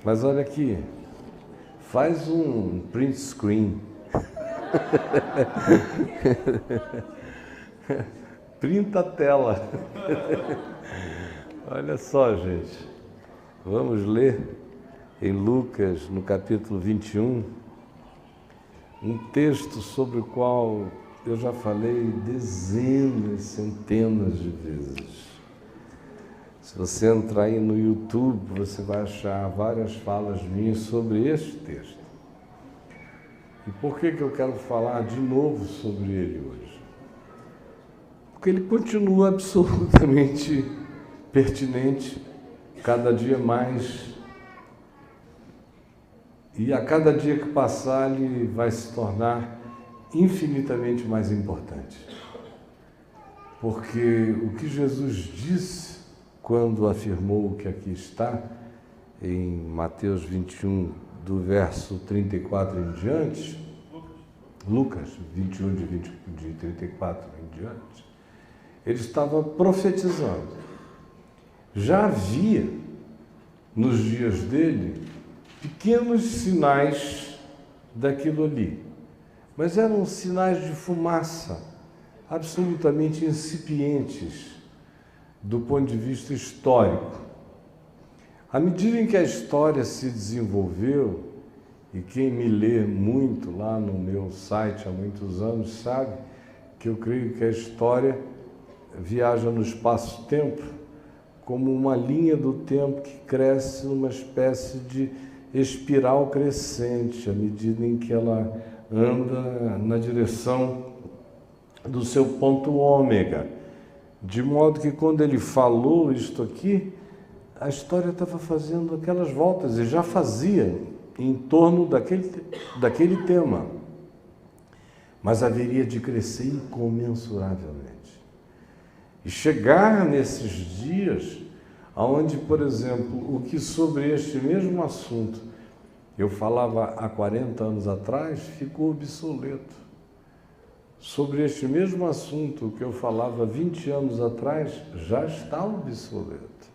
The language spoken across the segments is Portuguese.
Mas olha aqui, faz um print screen. Printa a tela. Olha só, gente. Vamos ler em Lucas, no capítulo 21, um texto sobre o qual eu já falei dezenas, centenas de vezes. Se você entrar aí no YouTube, você vai achar várias falas minhas sobre este texto. E por que eu quero falar de novo sobre ele hoje? Porque ele continua absolutamente pertinente, cada dia mais. E a cada dia que passar, ele vai se tornar infinitamente mais importante. Porque o que Jesus disse quando afirmou o que aqui está, em Mateus 21, do verso 34 em diante, Lucas 21, de 34 em diante, ele estava profetizando. Já havia, nos dias dele, pequenos sinais daquilo ali, mas eram sinais de fumaça, absolutamente incipientes do ponto de vista histórico. À medida em que a história se desenvolveu, e quem me lê muito lá no meu site há muitos anos sabe que eu creio que a história viaja no espaço-tempo como uma linha do tempo que cresce numa espécie de espiral crescente, à medida em que ela anda na direção do seu ponto ômega. De modo que quando ele falou isto aqui, a história estava fazendo aquelas voltas, e já fazia em torno daquele tema. Mas haveria de crescer incomensuravelmente. E chegar nesses dias, onde, por exemplo, o que sobre este mesmo assunto eu falava há 40 anos atrás, ficou obsoleto. Sobre este mesmo assunto que eu falava 20 anos atrás, já está obsoleto.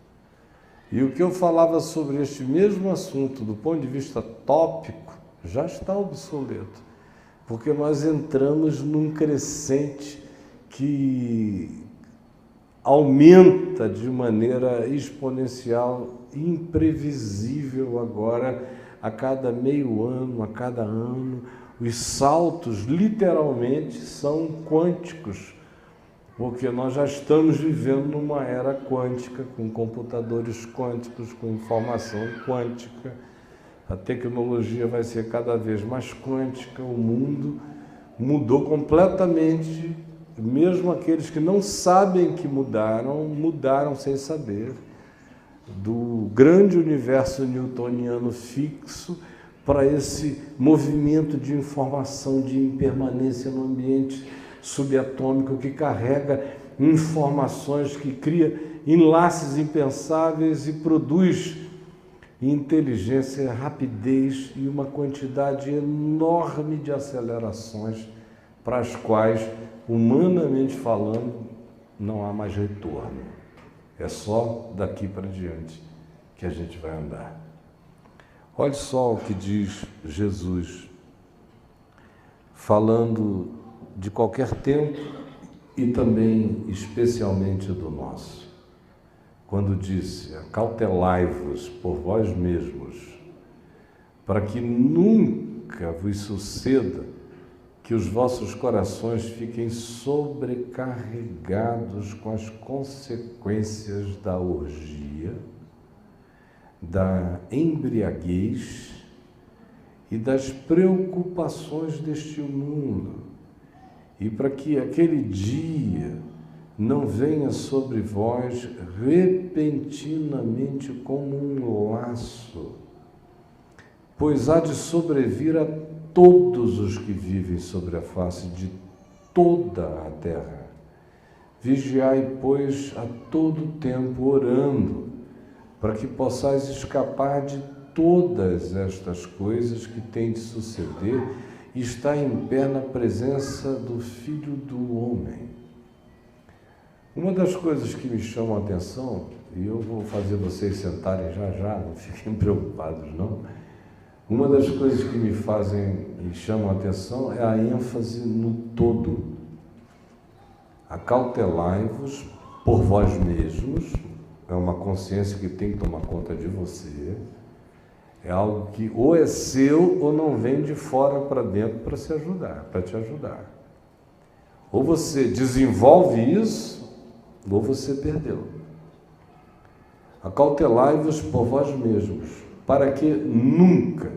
E o que eu falava sobre este mesmo assunto, do ponto de vista tópico, já está obsoleto. Porque nós entramos num crescente que aumenta de maneira exponencial, imprevisível agora, a cada meio ano, a cada ano. Os saltos, literalmente, são quânticos, porque nós já estamos vivendo numa era quântica, com computadores quânticos, com informação quântica. A tecnologia vai ser cada vez mais quântica, o mundo mudou completamente, mesmo aqueles que não sabem que mudaram sem saber, do grande universo newtoniano fixo para esse movimento de informação de impermanência no ambiente subatômico que carrega informações, que cria enlaces impensáveis e produz inteligência, rapidez e uma quantidade enorme de acelerações para as quais, humanamente falando, não há mais retorno. É só daqui para diante que a gente vai andar. Olhe só o que diz Jesus, falando de qualquer tempo e também especialmente do nosso. Quando disse: acautelai-vos por vós mesmos, para que nunca vos suceda que os vossos corações fiquem sobrecarregados com as consequências da orgia, da embriaguez e das preocupações deste mundo, e para que aquele dia não venha sobre vós repentinamente como um laço, pois há de sobrevir a todos os que vivem sobre a face de toda a terra. Vigiai, pois, a todo tempo orando, para que possais escapar de todas estas coisas que têm de suceder e estar em pé na presença do Filho do Homem. Uma das coisas que me chamam a atenção, e eu vou fazer vocês sentarem já já, não fiquem preocupados não. Uma das coisas que me fazem e chamam a atenção é a ênfase no todo. Acautelai-vos por vós mesmos, é uma consciência que tem que tomar conta de você, é algo que ou é seu ou não vem de fora para dentro para se ajudar, para te ajudar. Ou você desenvolve isso, ou você perdeu. Acautelai-vos por vós mesmos, para que nunca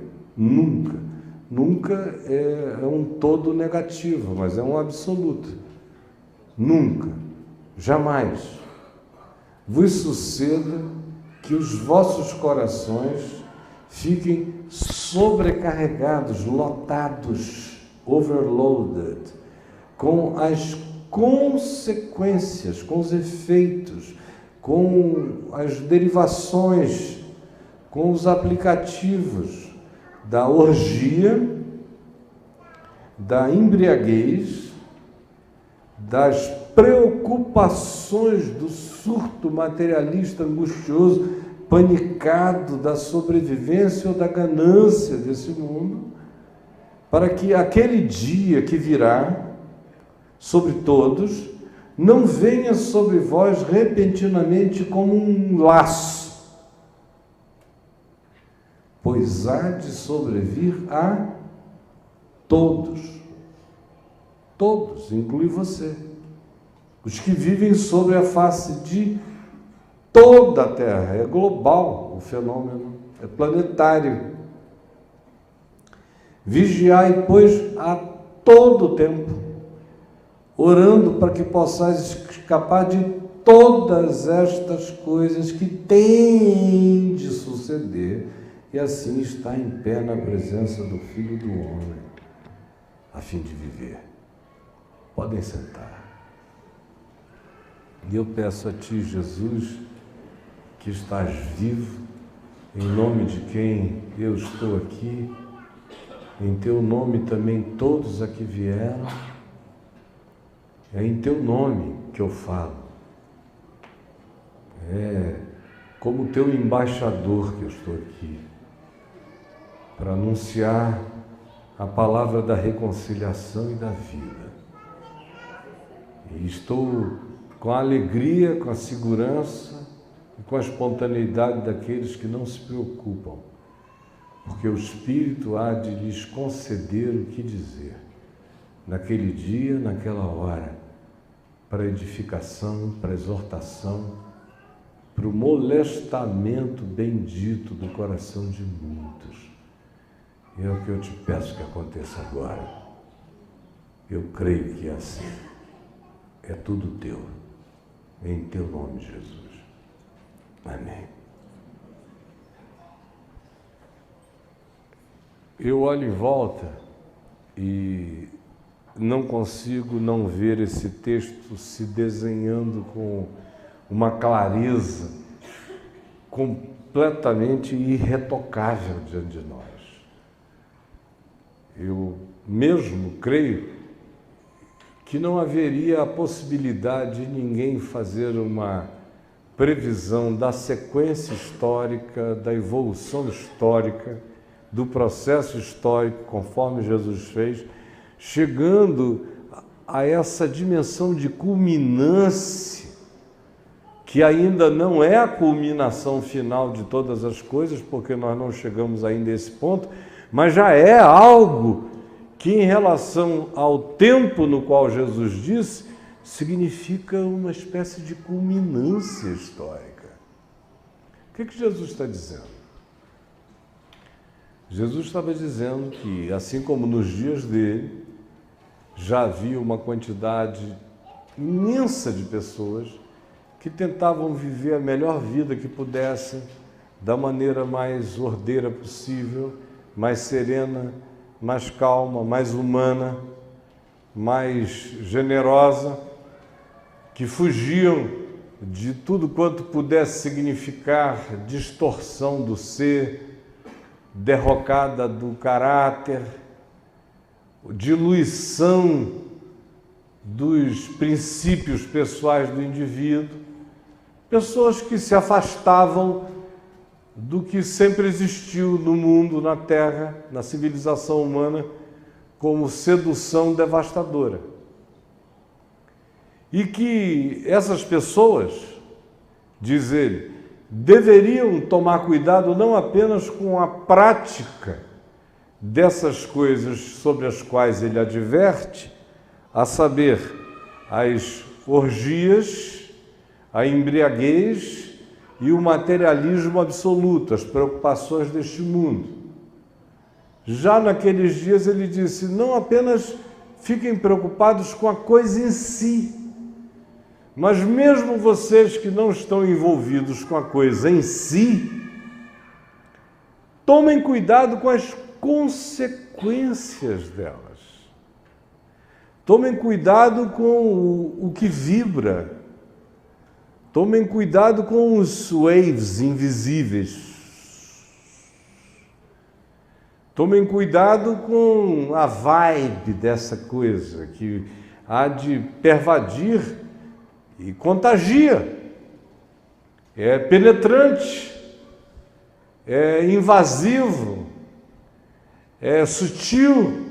é um todo negativo, mas é um absoluto. Nunca, jamais vos suceda que os vossos corações fiquem sobrecarregados, lotados, overloaded, com as consequências, com os efeitos, com as derivações, com os aplicativos da orgia, da embriaguez, das preocupações do surto materialista angustioso, panicado da sobrevivência ou da ganância desse mundo, para que aquele dia que virá sobre todos não venha sobre vós repentinamente como um laço, pois há de sobrevir a todos. Todos, inclui você. Os que vivem sobre a face de toda a Terra. É global o fenômeno, é planetário. Vigiai, pois, a todo tempo, orando para que possais escapar de todas estas coisas que têm de suceder, e assim estar em pé na presença do Filho do Homem, a fim de viver. Podem sentar. E eu peço a Ti, Jesus, que estás vivo, em nome de quem eu estou aqui, em Teu nome também todos aqui vieram, é em Teu nome que eu falo, é como Teu embaixador que eu estou aqui, para anunciar a palavra da reconciliação e da vida. E estou com a alegria, com a segurança e com a espontaneidade daqueles que não se preocupam, porque o Espírito há de lhes conceder o que dizer, naquele dia, naquela hora, para edificação, para exortação, para o molestamento bendito do coração de muitos. E é o que eu te peço que aconteça agora. Eu creio que é assim. É tudo Teu. Em Teu nome, Jesus. Amém. Eu olho em volta e não consigo não ver esse texto se desenhando com uma clareza completamente irretocável diante de nós. Eu mesmo creio que não haveria a possibilidade de ninguém fazer uma previsão da sequência histórica, da evolução histórica, do processo histórico, conforme Jesus fez, chegando a essa dimensão de culminância, que ainda não é a culminação final de todas as coisas, porque nós não chegamos ainda a esse ponto, mas já é algo que, em relação ao tempo no qual Jesus disse, significa uma espécie de culminância histórica. O que Jesus está dizendo? Jesus estava dizendo que, assim como nos dias dele, já havia uma quantidade imensa de pessoas que tentavam viver a melhor vida que pudessem, da maneira mais ordeira possível, mais serena, mais calma, mais humana, mais generosa, que fugiam de tudo quanto pudesse significar distorção do ser, derrocada do caráter, diluição dos princípios pessoais do indivíduo, Pessoas que se afastavam do que sempre existiu no mundo, na Terra, na civilização humana, como sedução devastadora. E que essas pessoas, diz ele, deveriam tomar cuidado não apenas com a prática dessas coisas sobre as quais ele adverte, a saber, as orgias, a embriaguez e o materialismo absoluto, as preocupações deste mundo. Já naqueles dias ele disse, não apenas fiquem preocupados com a coisa em si, mas mesmo vocês que não estão envolvidos com a coisa em si, tomem cuidado com as consequências delas. Tomem cuidado com o que vibra. Tomem cuidado com os waves invisíveis. Tomem cuidado com a vibe dessa coisa que há de pervadir e contagia. É penetrante, é invasivo, é sutil.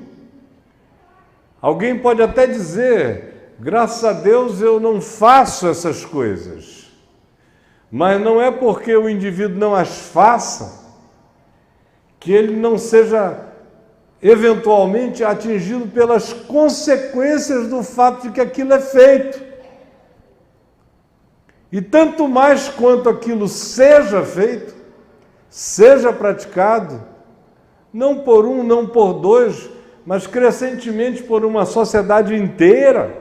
Alguém pode até dizer, graças a Deus eu não faço essas coisas. Mas não é porque o indivíduo não as faça que ele não seja eventualmente atingido pelas consequências do fato de que aquilo é feito. E tanto mais quanto aquilo seja feito, seja praticado, não por um, não por dois, mas crescentemente por uma sociedade inteira.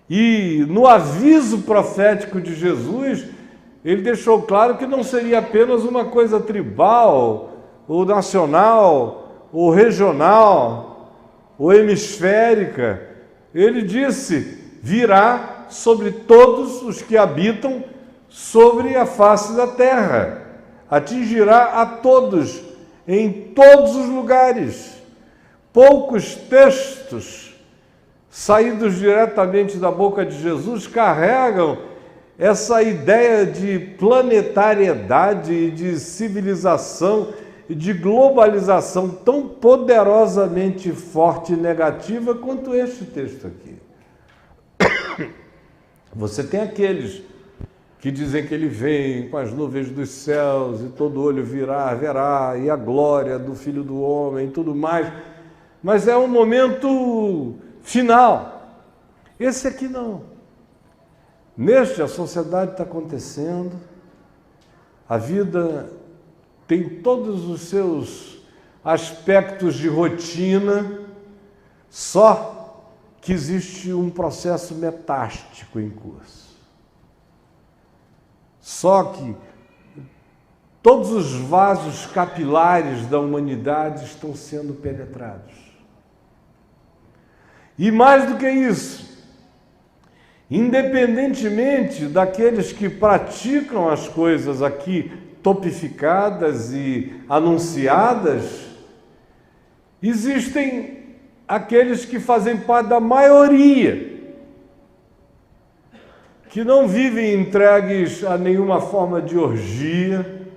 E no aviso profético de Jesus, ele deixou claro que não seria apenas uma coisa tribal, ou nacional, ou regional, ou hemisférica. Ele disse, virá sobre todos os que habitam sobre a face da terra. Atingirá a todos, em todos os lugares. Poucos textos saídos diretamente da boca de Jesus carregam essa ideia de planetariedade e de civilização e de globalização tão poderosamente forte e negativa quanto este texto aqui. Você tem aqueles que dizem que ele vem com as nuvens dos céus e todo olho verá, e a glória do Filho do Homem e tudo mais, mas é um momento final. Esse aqui não. Neste, a sociedade está acontecendo, a vida tem todos os seus aspectos de rotina, só que existe um processo metástico em curso. Só que todos os vasos capilares da humanidade estão sendo penetrados. E mais do que isso, independentemente daqueles que praticam as coisas aqui topificadas e anunciadas, existem aqueles que fazem parte da maioria, que não vivem entregues a nenhuma forma de orgia,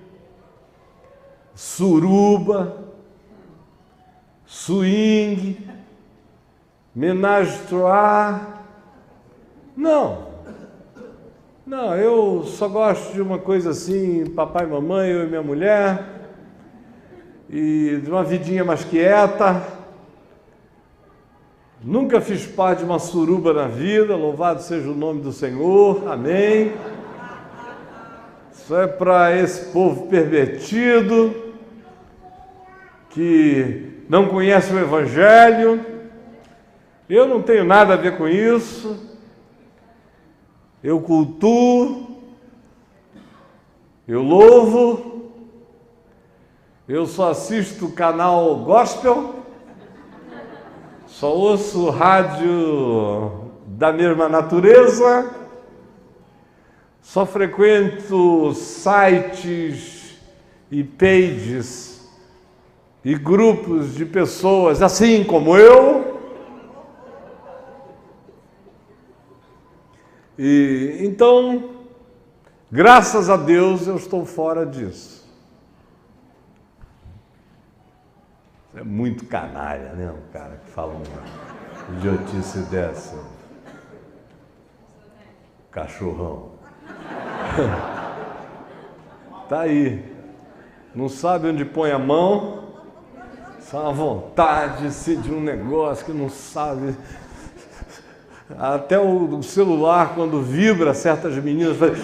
suruba, swing, ménage à trois. Não, eu só gosto de uma coisa assim, papai e mamãe, eu e minha mulher, e de uma vidinha mais quieta. Nunca fiz parte de uma suruba na vida, louvado seja o nome do Senhor, amém. Isso é para esse povo pervertido, que não conhece o Evangelho. Eu não tenho nada a ver com isso. Eu cultuo, eu louvo, eu só assisto o canal gospel, só ouço rádio da mesma natureza, só frequento sites e pages e grupos de pessoas assim como eu. E então, Graças a Deus eu estou fora disso. É muito canalha, né? Um cara que fala uma idiotice dessa. Cachorrão. Tá aí. Não sabe onde põe a mão. Só uma vontade de um negócio que não sabe. Até o celular, quando vibra, certas meninas fazem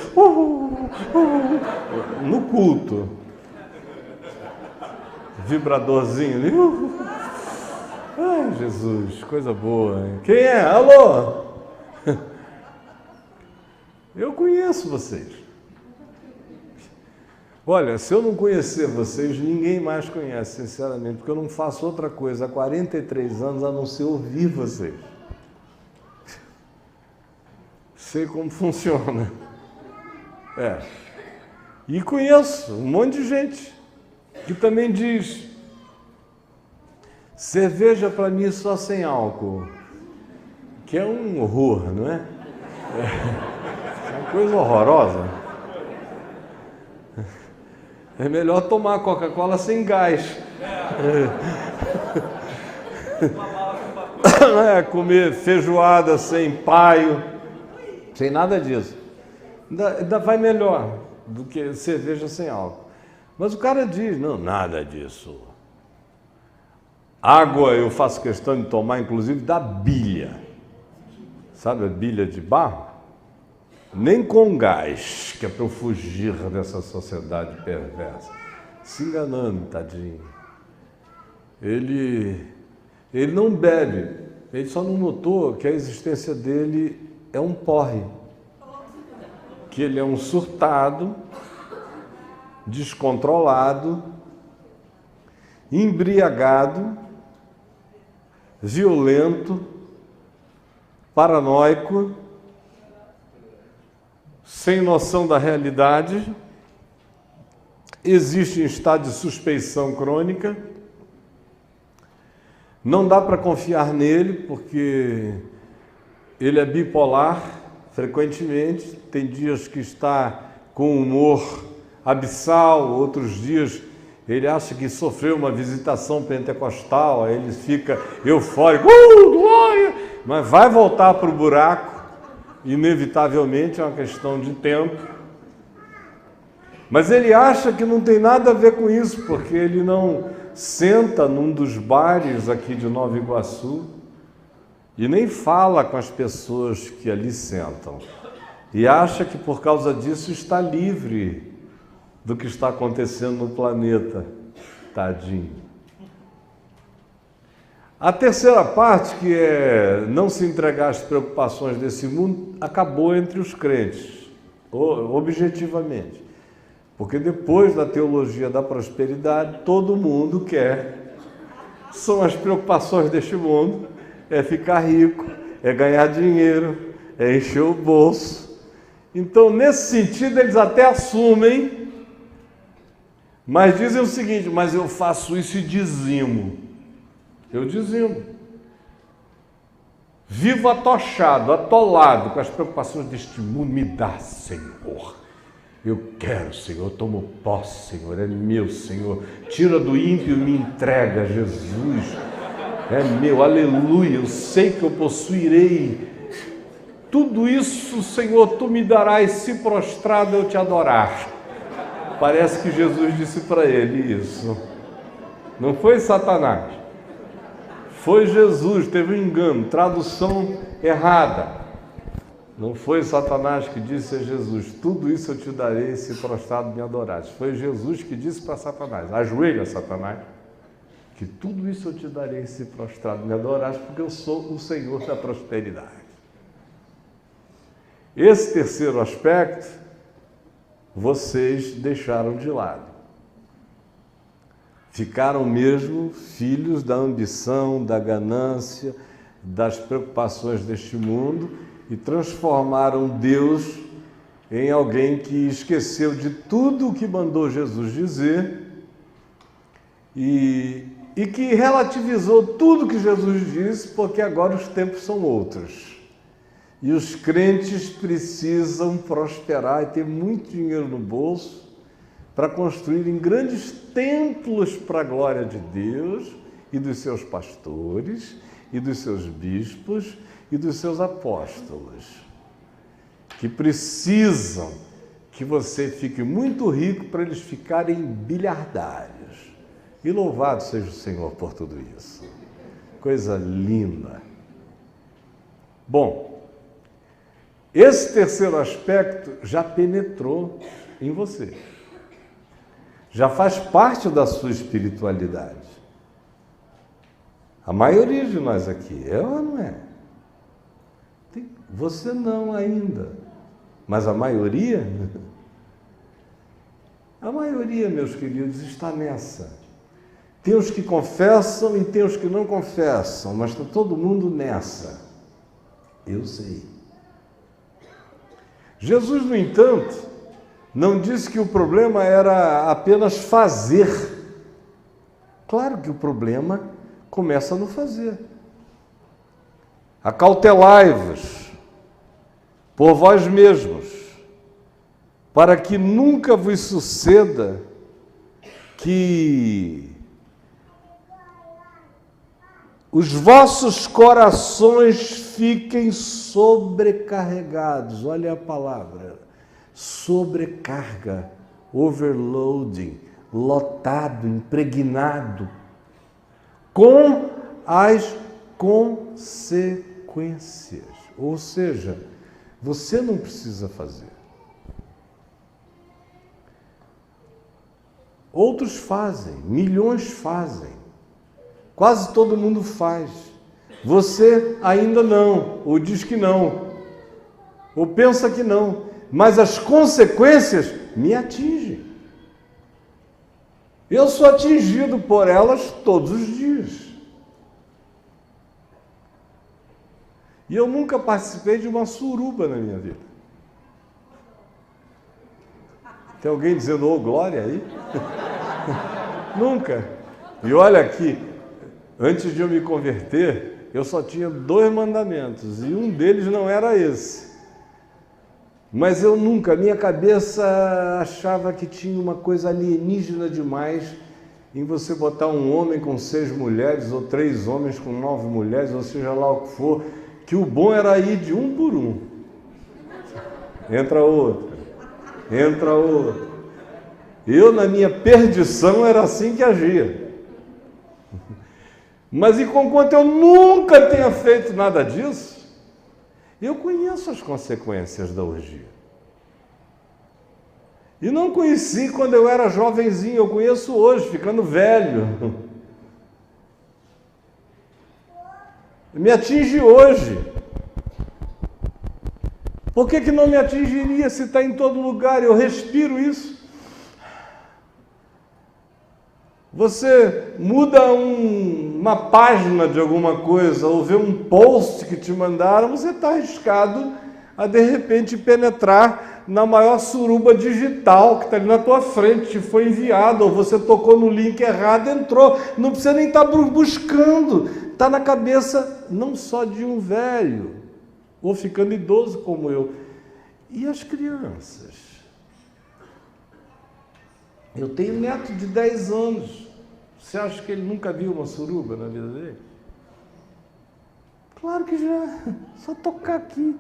no culto. Vibradorzinho ali. Ai, Jesus, coisa boa, hein? Quem é? Alô? Eu conheço vocês. Olha, se eu não conhecer vocês, ninguém mais conhece, sinceramente, porque eu não faço outra coisa há 43 anos a não ser ouvir vocês. Sei como funciona. E conheço um monte de gente que também diz: cerveja para mim só sem álcool, que é um horror, não é? É uma coisa horrorosa. É melhor tomar Coca-Cola sem gás. Comer feijoada sem paio, sem nada disso. Ainda vai melhor do que cerveja sem álcool. Mas o cara diz: não, nada disso. Água eu faço questão de tomar, inclusive, da bilha. Sabe a bilha de barro? Nem com gás, que é para eu fugir dessa sociedade perversa. Se enganando, tadinho. Ele não bebe, ele só não notou que a existência dele é um porre. Que ele é um surtado, descontrolado, embriagado, violento, paranoico, sem noção da realidade, existe em estado de suspeição crônica, não dá para confiar nele porque ele é bipolar frequentemente, tem dias que está com humor abissal, outros dias ele acha que sofreu uma visitação pentecostal, aí ele fica eufórico, glória! Mas vai voltar para o buraco, inevitavelmente, é uma questão de tempo. Mas ele acha que não tem nada a ver com isso, porque ele não senta num dos bares aqui de Nova Iguaçu e nem fala com as pessoas que ali sentam. E acha que por causa disso está livre do que está acontecendo no planeta. Tadinho. A terceira parte, que é não se entregar às preocupações desse mundo, acabou entre os crentes, objetivamente. Porque depois da teologia da prosperidade, todo mundo quer. São as preocupações deste mundo, é ficar rico, é ganhar dinheiro, é encher o bolso. Então, nesse sentido, eles até assumem, mas dizem o seguinte: mas eu faço isso e dizimo. Eu dizimo. Vivo atochado, atolado com as preocupações deste mundo. Me dá, Senhor. Eu quero, Senhor. Eu tomo posse, Senhor. É meu, Senhor. Tira do ímpio e me entrega, Jesus. É meu, aleluia. Eu sei que eu possuirei tudo isso, Senhor, tu me darás, se prostrado eu te adorar. Parece que Jesus disse para ele isso. Não foi Satanás. Foi Jesus, teve um engano, tradução errada. Não foi Satanás que disse a Jesus: tudo isso eu te darei se prostrado me adorares. Foi Jesus que disse para Satanás: ajoelha, Satanás, que tudo isso eu te darei se prostrado me adorares, porque eu sou o Senhor da prosperidade. Esse terceiro aspecto, vocês deixaram de lado. Ficaram mesmo filhos da ambição, da ganância, das preocupações deste mundo e transformaram Deus em alguém que esqueceu de tudo o que mandou Jesus dizer e que relativizou tudo que Jesus disse, porque agora os tempos são outros. E os crentes precisam prosperar e ter muito dinheiro no bolso para construírem grandes templos para a glória de Deus e dos seus pastores, e dos seus bispos e dos seus apóstolos, que precisam que você fique muito rico para eles ficarem bilhardários. E louvado seja o Senhor por tudo isso. Coisa linda. Bom, esse terceiro aspecto já penetrou em você. Já faz parte da sua espiritualidade. A maioria de nós aqui, é ou não é? Você não ainda, mas a maioria, meus queridos, está nessa. Tem os que confessam e tem os que não confessam, mas está todo mundo nessa. Eu sei. Jesus, no entanto, não disse que o problema era apenas fazer. Claro que o problema começa no fazer. Acautelai-vos por vós mesmos, para que nunca vos suceda que os vossos corações fiquem sobrecarregados. Olha a palavra, sobrecarga, overloading, lotado, impregnado, com as consequências. Ou seja, você não precisa fazer. Outros fazem, milhões fazem. Quase todo mundo faz. Você ainda não, ou diz que não, ou pensa que não. Mas as consequências me atingem. Eu sou atingido por elas todos os dias. E eu nunca participei de uma suruba na minha vida. Tem alguém dizendo, ô, glória aí? Nunca. E olha aqui, antes de eu me converter, eu só tinha 2 mandamentos, e um deles não era esse. Mas eu nunca, minha cabeça achava que tinha uma coisa alienígena demais em você botar um homem com 6 mulheres, ou 3 homens com 9 mulheres, ou seja lá o que for, que o bom era ir de um por um. Entra outro, entra outro. Eu, na minha perdição, era assim que agia. Mas enquanto eu nunca tenha feito nada disso, eu conheço as consequências da orgia. E não conheci quando eu era jovenzinho, eu conheço hoje, ficando velho. Me atinge hoje. Por que não me atingiria se está em todo lugar? Eu respiro isso. Você muda uma página de alguma coisa, ou vê um post que te mandaram, você está arriscado a, de repente, penetrar na maior suruba digital que está ali na tua frente, te foi enviado, ou você tocou no link errado, entrou. Não precisa nem estar buscando. Está na cabeça não só de um velho, ou ficando idoso como eu. E as crianças? Eu tenho um neto de 10 anos. Você acha que ele nunca viu uma suruba na vida dele? Claro que já. Só tocar aqui.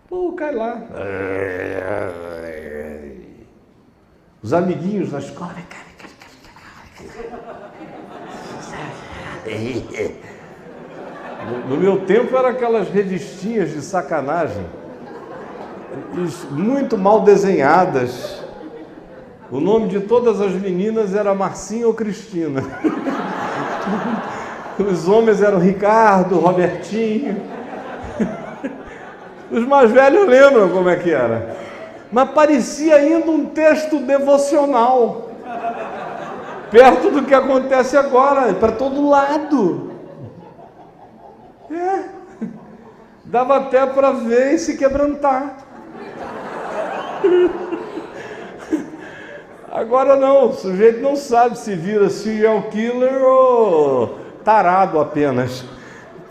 Pô, cai lá. Os amiguinhos da escola. No meu tempo eram aquelas revistinhas de sacanagem, muito mal desenhadas. O nome de todas as meninas era Marcinha ou Cristina. Os homens eram Ricardo, Robertinho. Os mais velhos lembram como é que era. Mas parecia ainda um texto devocional, perto do que acontece agora, para todo lado. Dava até para ver e se quebrantar. Agora não, o sujeito não sabe se vira serial killer ou tarado apenas,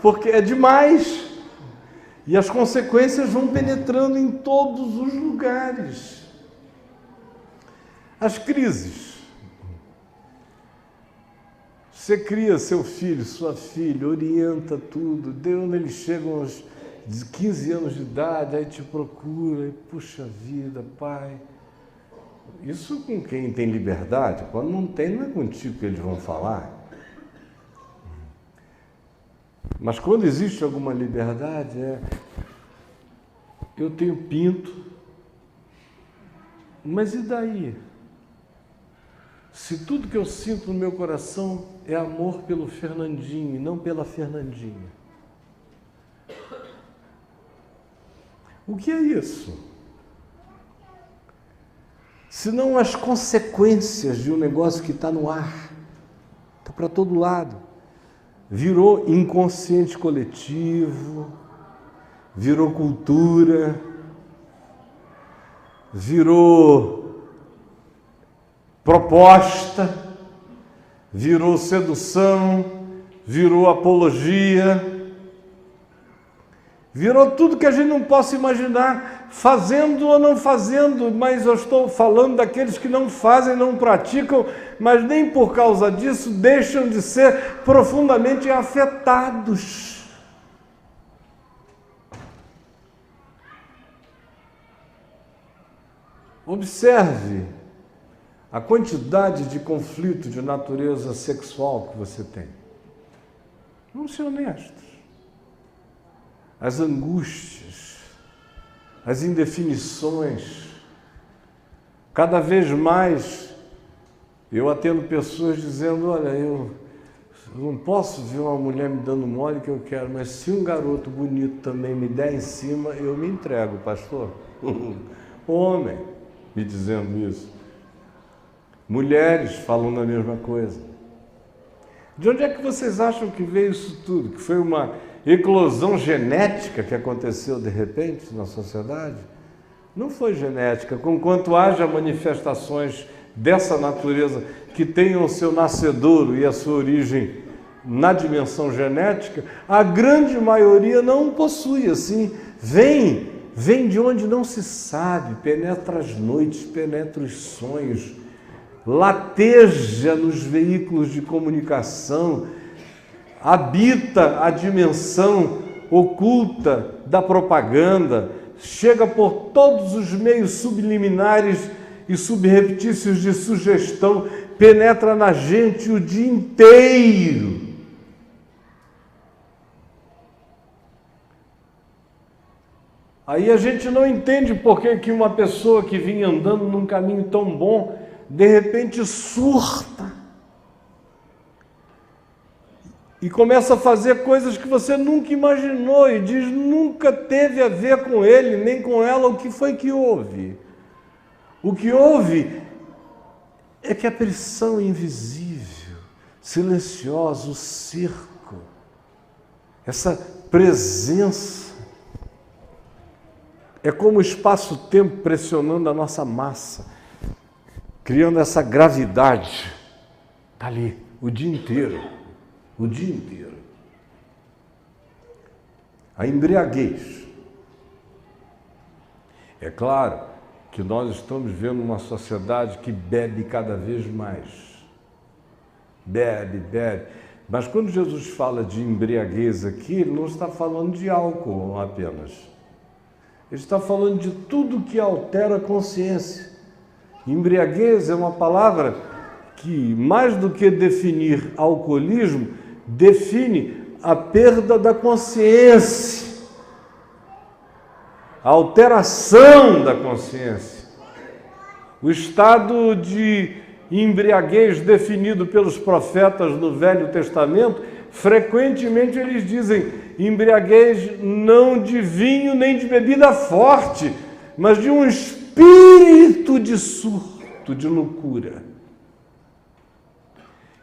porque é demais. E as consequências vão penetrando em todos os lugares. As crises. Você cria seu filho, sua filha, orienta tudo, quando eles chegam aos 15 anos de idade, aí te procura, e puxa vida, pai. Isso com quem tem liberdade, quando não tem, não é contigo que eles vão falar. Mas quando existe alguma liberdade, eu tenho pinto, mas e daí? Se tudo que eu sinto no meu coração é amor pelo Fernandinho e não pela Fernandinha. O que é isso? Senão as consequências de um negócio que está no ar, está para todo lado. Virou inconsciente coletivo, virou cultura, virou proposta, virou sedução, virou apologia, virou tudo que a gente não possa imaginar, fazendo ou não fazendo, mas eu estou falando daqueles que não fazem, não praticam, mas nem por causa disso deixam de ser profundamente afetados. Observe a quantidade de conflito de natureza sexual que você tem. Vamos ser honestos. As angústias, as indefinições. Cada vez mais eu atendo pessoas dizendo, olha, eu não posso ver uma mulher me dando mole que eu quero, mas se um garoto bonito também me der em cima, eu me entrego, pastor. Homem me dizendo isso. Mulheres falando a mesma coisa. De onde é que vocês acham que veio isso tudo? Que foi uma eclosão genética que aconteceu de repente na sociedade? Não foi genética. Conquanto haja manifestações dessa natureza que tenham o seu nascedouro e a sua origem na dimensão genética, a grande maioria não possui assim. Vem de onde não se sabe, penetra as noites, penetra os sonhos, lateja nos veículos de comunicação, habita a dimensão oculta da propaganda, chega por todos os meios subliminares e subreptícios de sugestão, penetra na gente o dia inteiro. Aí a gente não entende por que uma pessoa que vinha andando num caminho tão bom, de repente surta e começa a fazer coisas que você nunca imaginou e diz nunca teve a ver com ele, nem com ela. O que foi que houve? O que houve é que a pressão invisível, silenciosa, o cerco, essa presença, é como o espaço-tempo pressionando a nossa massa, criando essa gravidade. Está ali, o dia inteiro. O dia inteiro. A embriaguez. É claro que nós estamos vendo uma sociedade que bebe cada vez mais. Bebe. Mas quando Jesus fala de embriaguez aqui, ele não está falando de álcool apenas. Ele está falando de tudo que altera a consciência. Embriaguez é uma palavra que, mais do que definir alcoolismo, define a perda da consciência, a alteração da consciência. O estado de embriaguez definido pelos profetas no Velho Testamento, frequentemente eles dizem embriaguez não de vinho nem de bebida forte, mas de um espírito de surto, de loucura.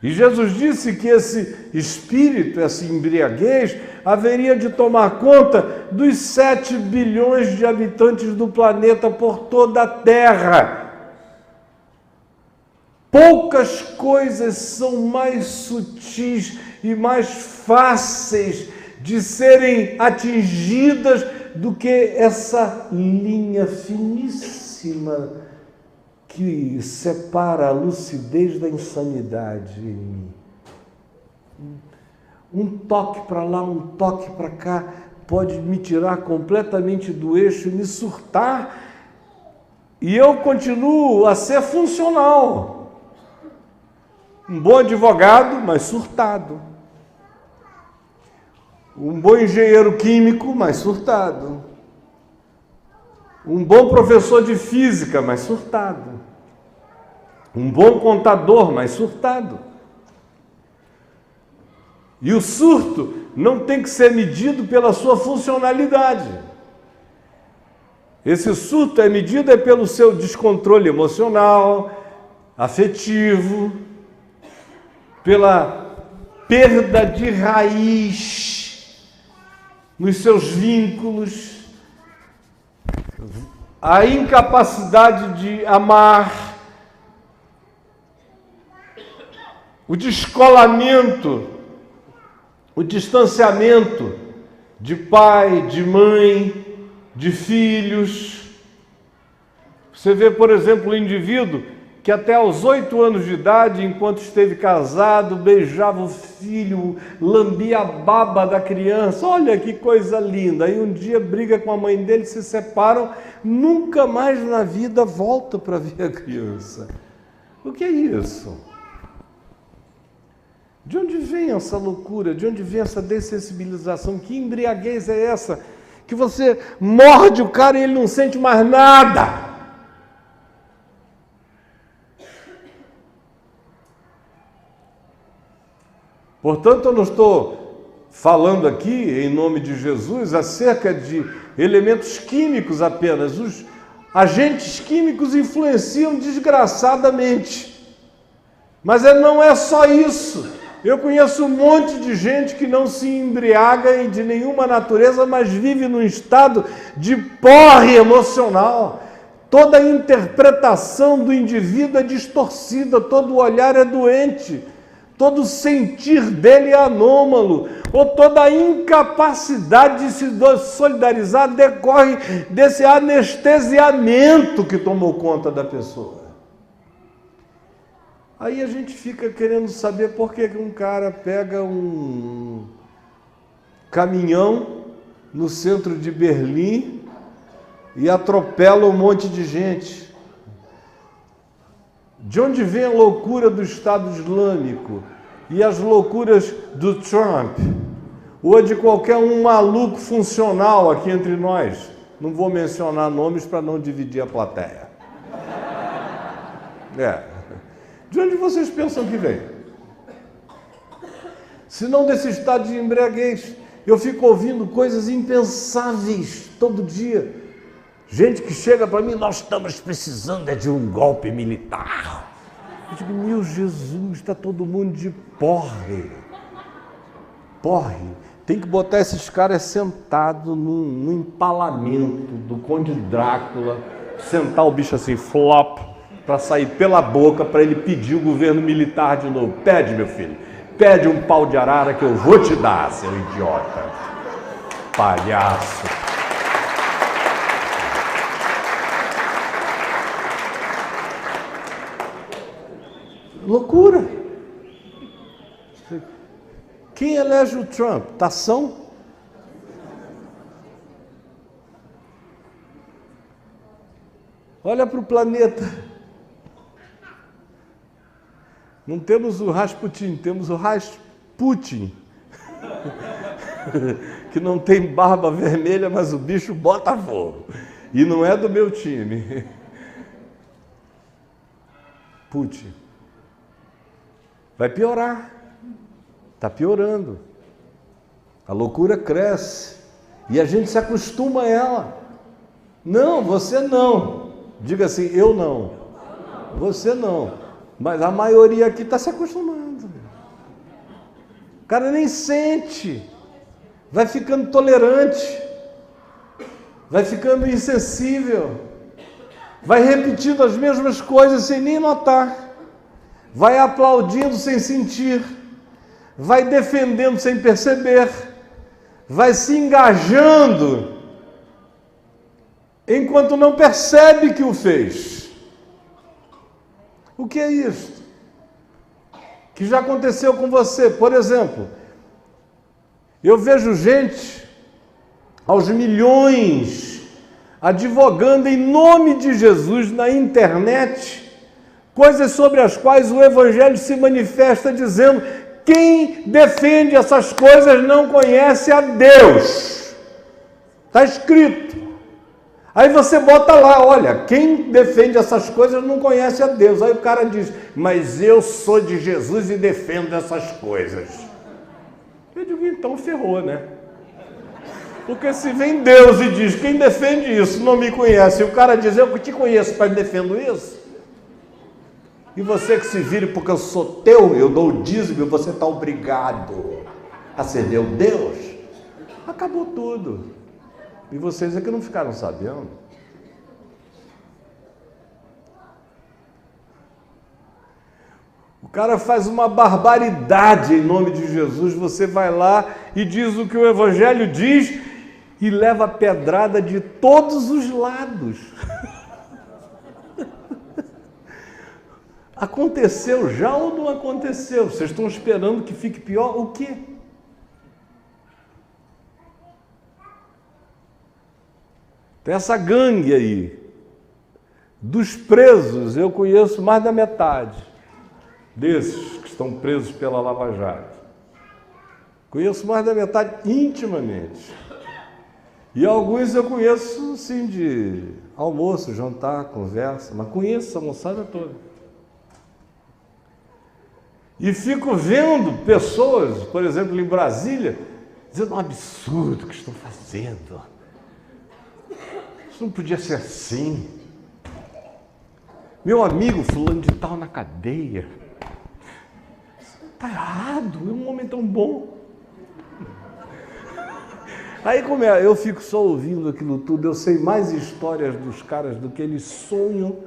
E Jesus disse que esse espírito, essa embriaguez, haveria de tomar conta dos 7 bilhões de habitantes do planeta por toda a Terra. Poucas coisas são mais sutis e mais fáceis de serem atingidas do que essa linha finíssima que separa a lucidez da insanidade em mim. Um toque para lá, um toque para cá, pode me tirar completamente do eixo e me surtar, e eu continuo a ser funcional. Um bom advogado, mas surtado. Um bom engenheiro químico, mas surtado. Um bom professor de física, mas surtado. Um bom contador, mas surtado. E o surto não tem que ser medido pela sua funcionalidade. Esse surto é medido pelo seu descontrole emocional, afetivo, pela perda de raiz nos seus vínculos, a incapacidade de amar, o descolamento, o distanciamento de pai, de mãe, de filhos. Você vê, por exemplo, o indivíduo que até aos 8 anos de idade, enquanto esteve casado, beijava o filho, lambia a baba da criança. Olha que coisa linda. Aí um dia briga com a mãe dele, se separam, nunca mais na vida volta para ver a criança. O que é isso? De onde vem essa loucura? De onde vem essa dessensibilização? Que embriaguez é essa? Que você morde o cara e ele não sente mais nada. Portanto, eu não estou falando aqui, em nome de Jesus, acerca de elementos químicos apenas. Os agentes químicos influenciam desgraçadamente. Mas não é só isso. Eu conheço um monte de gente que não se embriaga de nenhuma natureza, mas vive num estado de porre emocional. Toda a interpretação do indivíduo é distorcida, todo o olhar é doente, todo o sentir dele é anômalo, ou toda a incapacidade de se solidarizar decorre desse anestesiamento que tomou conta da pessoa. Aí a gente fica querendo saber por que um cara pega um caminhão no centro de Berlim e atropela um monte de gente. De onde vem a loucura do Estado Islâmico e as loucuras do Trump? Ou de qualquer um maluco funcional aqui entre nós? Não vou mencionar nomes para não dividir a plateia. De onde vocês pensam que vem? Se não desse estado de embriaguez, eu fico ouvindo coisas impensáveis todo dia. Gente que chega para mim, nós estamos precisando de um golpe militar. Eu digo, meu Jesus, está todo mundo de porre. Porre. Tem que botar esses caras sentados no empalamento do Conde Drácula, sentar o bicho assim, flop, para sair pela boca, para ele pedir o governo militar de novo. Pede, meu filho, pede um pau de arara que eu vou te dar, seu idiota. Palhaço. Loucura. Quem elege o Trump? Tação? Olha para o planeta. Não temos o Rasputin, temos o Rasputin, que não tem barba vermelha, mas o bicho bota fogo. E não é do meu time. Putin. Vai piorar. Está piorando. A loucura cresce. E a gente se acostuma a ela. Não, você não. Diga assim, eu não. Você não. Mas a maioria aqui está se acostumando. O cara nem sente. Vai ficando tolerante. Vai ficando insensível. Vai repetindo as mesmas coisas sem nem notar. Vai aplaudindo sem sentir. Vai defendendo sem perceber. vai se engajando, enquanto não percebe que o fez. O que é isto? Que já aconteceu com você. Por exemplo, eu vejo gente aos milhões advogando em nome de Jesus na internet, coisas sobre as quais o Evangelho se manifesta dizendo: quem defende essas coisas não conhece a Deus. Está escrito. Aí você bota lá, olha, quem defende essas coisas não conhece a Deus. Aí o cara diz: mas eu sou de Jesus e defendo essas coisas. Eu digo: então ferrou, né? Porque se vem Deus e diz: quem defende isso não me conhece, e o cara diz: eu te conheço, mas defendo isso. E você que se vire porque eu sou teu, eu dou o dízimo, você está obrigado a ser meu Deus. Acabou tudo. E vocês é que não ficaram sabendo. O cara faz uma barbaridade em nome de Jesus, você vai lá e diz o que o Evangelho diz e leva a pedrada de todos os lados. Aconteceu já ou não aconteceu? Vocês estão esperando que fique pior? O quê? Tem essa gangue aí. Dos presos, eu conheço mais da metade desses que estão presos pela Lava Jato. Conheço mais da metade intimamente. E alguns eu conheço, sim, de almoço, jantar, conversa, mas conheço essa moçada toda. E fico vendo pessoas, por exemplo, em Brasília, dizendo: um absurdo que estão fazendo. Isso não podia ser assim. Meu amigo fulano de tal na cadeia. Está errado, é um homem tão bom. Aí como é, eu fico só ouvindo aquilo tudo, eu sei mais histórias dos caras do que eles sonham,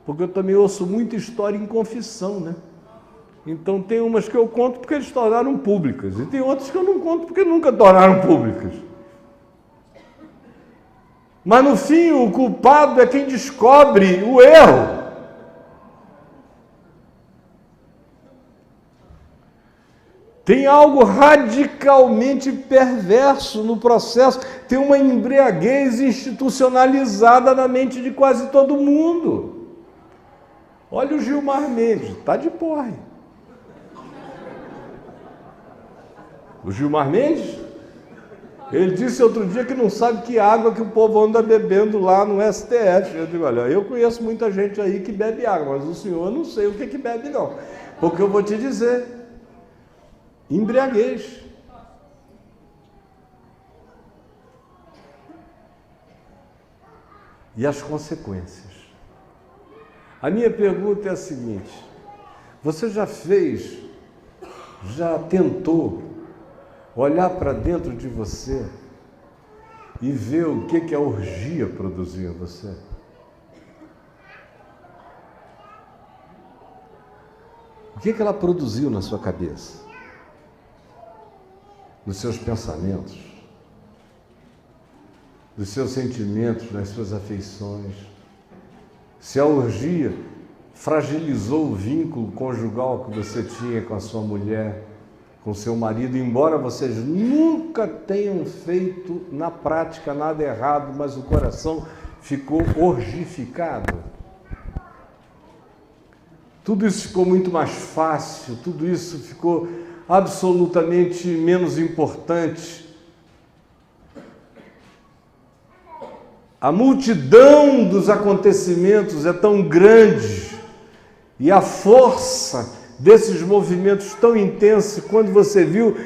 porque eu também ouço muita história em confissão, né? Então tem umas que eu conto porque eles tornaram públicas, e tem outras que eu não conto porque nunca tornaram públicas. Mas no fim o culpado é quem descobre o erro. Tem algo radicalmente perverso no processo, tem uma embriaguez institucionalizada na mente de quase todo mundo. Olha o Gilmar Mendes, está de porre. O Gilmar Mendes, ele disse outro dia que não sabe que água que o povo anda bebendo lá no STF. Eu digo: olha, eu conheço muita gente aí que bebe água, mas o senhor não sei o que bebe não. Porque eu vou te dizer, embriaguez. E as consequências. A minha pergunta é a seguinte: você já tentou olhar para dentro de você e ver o que a orgia produziu em você? O que ela produziu na sua cabeça? Nos seus pensamentos, dos seus sentimentos, nas suas afeições. Se a orgia fragilizou o vínculo conjugal que você tinha com a sua mulher, com seu marido, embora vocês nunca tenham feito na prática nada errado, mas o coração ficou orgificado. Tudo isso ficou muito mais fácil, tudo isso ficou absolutamente menos importante. A multidão dos acontecimentos é tão grande e a força desses movimentos tão intensa, quando você viu,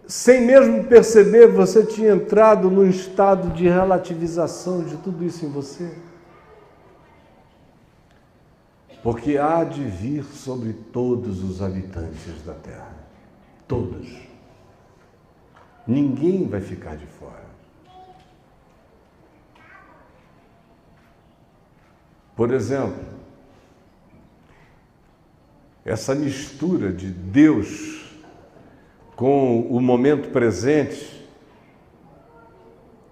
sem mesmo perceber, você tinha entrado num estado de relativização de tudo isso em você. Porque há de vir sobre todos os habitantes da terra. Todos. Ninguém vai ficar de fora. Por exemplo, essa mistura de Deus com o momento presente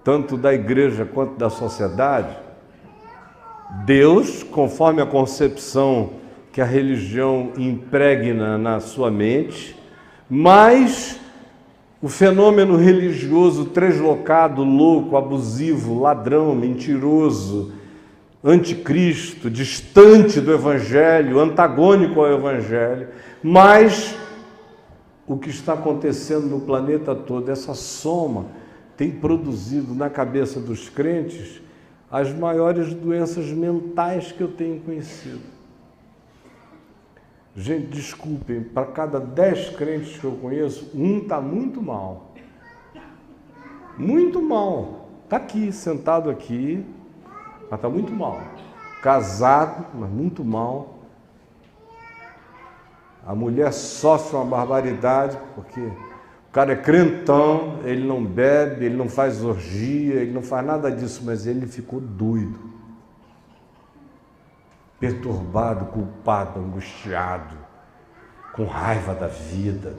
tanto da igreja quanto da sociedade, Deus, conforme a concepção que a religião impregna na sua mente, mas o fenômeno religioso translocado, louco, abusivo, ladrão, mentiroso, anticristo, distante do Evangelho, antagônico ao Evangelho, mas o que está acontecendo no planeta todo, essa soma tem produzido na cabeça dos crentes as maiores doenças mentais que eu tenho conhecido. Gente, desculpem, para cada 10 crentes que eu conheço, um está muito mal. Muito mal. Está aqui, sentado aqui, mas está muito mal. Casado, mas muito mal. A mulher sofre uma barbaridade, porque o cara é crentão, ele não bebe, ele não faz orgia, ele não faz nada disso, mas ele ficou doido, perturbado, culpado, angustiado, com raiva da vida,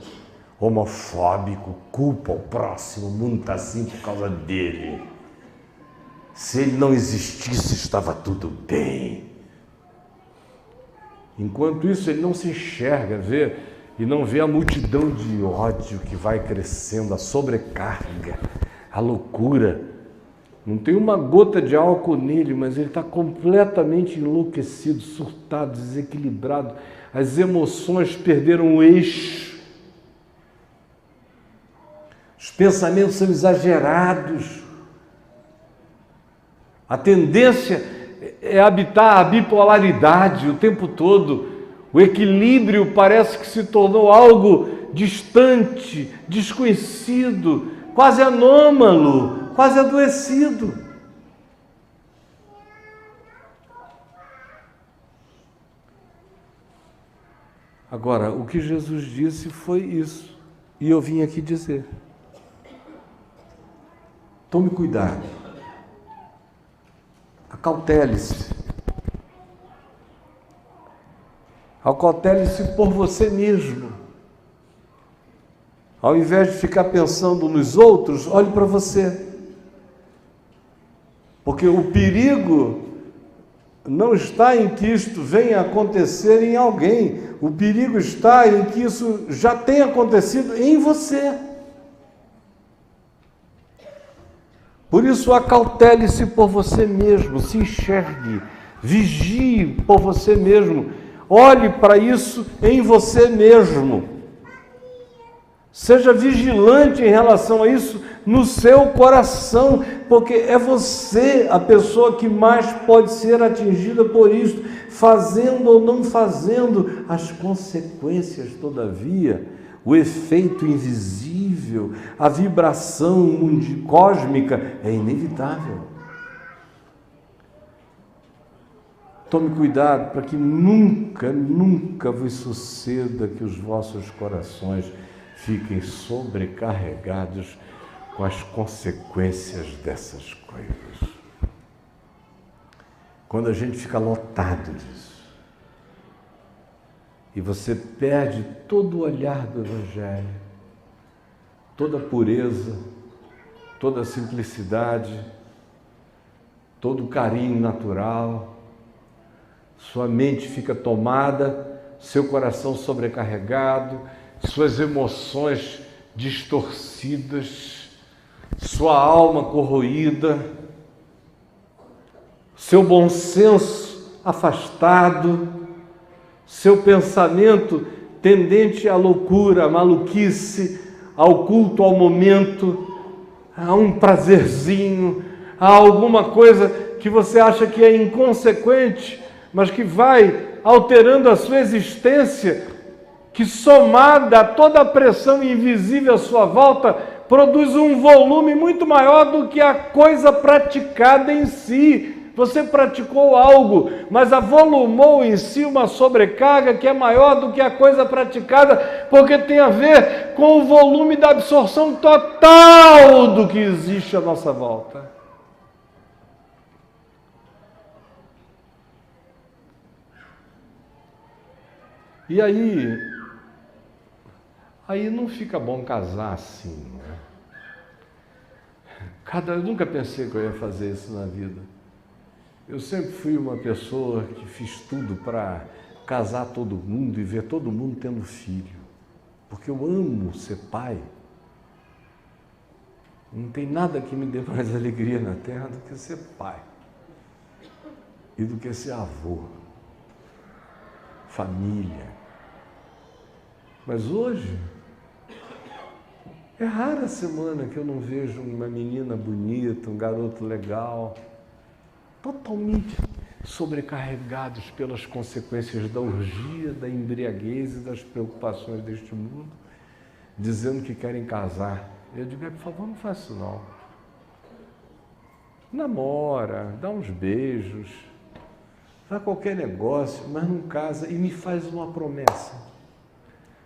homofóbico, culpa o próximo, o mundo está assim por causa dele. Se ele não existisse, estava tudo bem. Enquanto isso, ele não se enxerga, vê, e não vê a multidão de ódio que vai crescendo, a sobrecarga, a loucura. Não tem uma gota de álcool nele, mas ele está completamente enlouquecido, surtado, desequilibrado. As emoções perderam o eixo. Os pensamentos são exagerados. A tendência é habitar a bipolaridade o tempo todo. O equilíbrio parece que se tornou algo distante, desconhecido, quase anômalo, quase adoecido. Agora, o que Jesus disse foi isso, e eu vim aqui dizer. Tome cuidado. Acautele-se. Acautele-se por você mesmo. Ao invés de ficar pensando nos outros, olhe para você. Porque o perigo não está em que isto venha a acontecer em alguém. O perigo está em que isso já tenha acontecido em você. Por isso, acautele-se por você mesmo, se enxergue, vigie por você mesmo, olhe para isso em você mesmo. Seja vigilante em relação a isso no seu coração, porque é você a pessoa que mais pode ser atingida por isso, fazendo ou não fazendo. As consequências, todavia, o efeito invisível, a vibração cósmica é inevitável. Tome cuidado para que nunca, nunca vos suceda que os vossos corações fiquem sobrecarregados com as consequências dessas coisas. Quando a gente fica lotado disso, e você perde todo o olhar do Evangelho, toda a pureza, toda a simplicidade, todo o carinho natural, sua mente fica tomada, seu coração sobrecarregado, suas emoções distorcidas, sua alma corroída, seu bom senso afastado, seu pensamento tendente à loucura, à maluquice, ao culto ao momento, a um prazerzinho, a alguma coisa que você acha que é inconsequente, mas que vai alterando a sua existência, que somada a toda a pressão invisível à sua volta, produz um volume muito maior do que a coisa praticada em si. Você praticou algo, mas avolumou em si uma sobrecarga que é maior do que a coisa praticada, porque tem a ver com o volume da absorção total do que existe à nossa volta. E aí não fica bom casar assim, né? Eu nunca pensei que eu ia fazer isso na vida. Eu sempre fui uma pessoa que fiz tudo para casar todo mundo e ver todo mundo tendo filho. Porque eu amo ser pai. Não tem nada que me dê mais alegria na terra do que ser pai. E do que ser avô. Família. Mas hoje, é rara a semana que eu não vejo uma menina bonita, um garoto legal, totalmente sobrecarregados pelas consequências da orgia, da embriaguez e das preocupações deste mundo, dizendo que querem casar. Eu digo, por favor, não faça isso não. Namora, dá uns beijos, faz qualquer negócio, mas não casa e me faz uma promessa.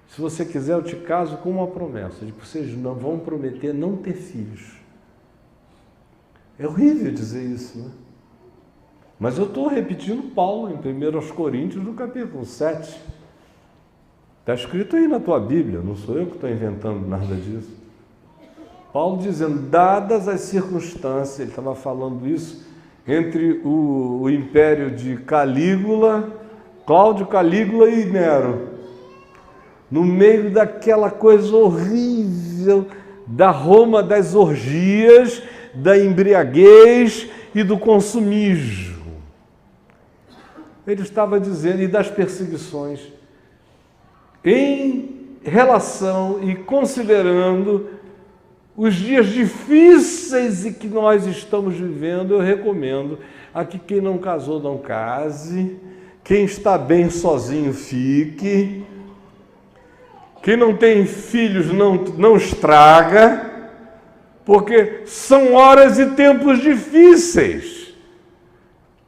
Se você quiser, eu te caso com uma promessa, de que vocês não vão prometer não ter filhos. É horrível dizer isso, né? Mas eu estou repetindo Paulo em 1 Coríntios, no capítulo 7. Está escrito aí na tua Bíblia, não sou eu que estou inventando nada disso. Paulo dizendo, dadas as circunstâncias, ele estava falando isso entre o império de Cláudio Calígula e Nero. No meio daquela coisa horrível da Roma das orgias, da embriaguez e do consumismo. Ele estava dizendo, e das perseguições, em relação e considerando os dias difíceis em que nós estamos vivendo, eu recomendo a que quem não casou não case, quem está bem sozinho fique, quem não tem filhos não estraga, porque são horas e tempos difíceis.